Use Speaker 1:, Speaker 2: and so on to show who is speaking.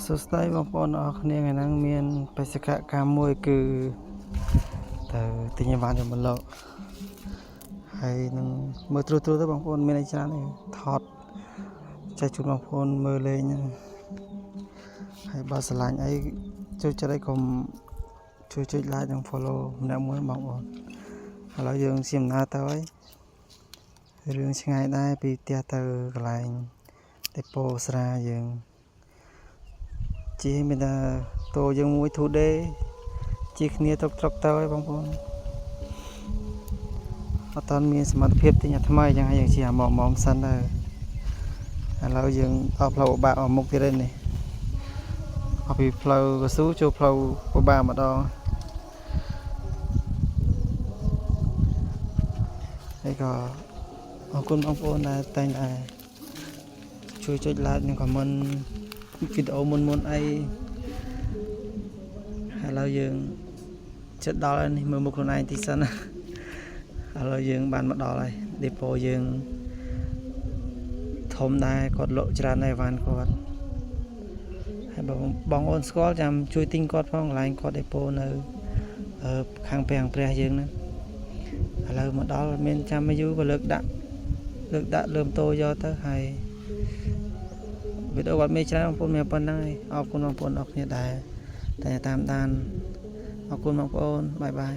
Speaker 1: សួស្តីបងប្អូនអរគ្នាថ្ងៃហ្នឹងមានបេសកកម្មមួយគឺទៅទិញអីវ៉ាន់យកមកលក់ហើយនឹងមើលត្រួសទៅបងប្អូនមានអីច្រើនទេថតចែកជូនបងប្អូនមើលលេងហើយបើស្រឡាញ់អីជួយចុចអីកុំជួយចុច like និង follow ម្នាក់មួយបងប្អូនឥឡូវយើងជិះដំណើរទៅហើយរឿងឆ្ងាយដែរពីផ្ទះទៅកន្លែងដេប៉ូស្រាយើងជាមានតែតោយើងមួយ today ជាគ្នាទុកត្រុកទៅហើយបងប្អូនអត់តាន់មានសមត្ថភាពទិញអាថ្មីចឹងហើយយើងជិះអាម៉មសិនទៅឥឡូវយើងអត់ផ្លូវបាក់មកមុខទៀតទេនេះអត់ពីផ្លូវកស៊ូចូលផ្លូវពិបាកម្ដងហើយក៏អរគុណបងប្អូនដែលតែងតែជួយចុច like និង comment វីដេអូមុនអីឥឡូវយើងជិតដល់ហើយនេះមើលមុខខ្លួនឯងតិចសិនឥឡូវយើងបានមកដល់ហើយដេប៉ូយើងធំដែរគាត់លក់ច្រើនដែរវ៉ាន់គាត់ហើយបងប្អូនស្គាល់ចាំជួយទិញគាត់ផងកន្លែងគាត់ដេប៉ូនៅខាងព្រះយើងហ្នឹងឥឡូវមកដល់មានចាំមកយូរក៏លើកដាក់លើម៉ូតូយកទៅហើយវីដេអូគាត់មានច្រើនបងប្អូនមានប៉ុណ្្នឹងហើយអរគុណបងប្អូនអរគ្នាដែរតែតាមដានអរគុណបងប្អូនបាយ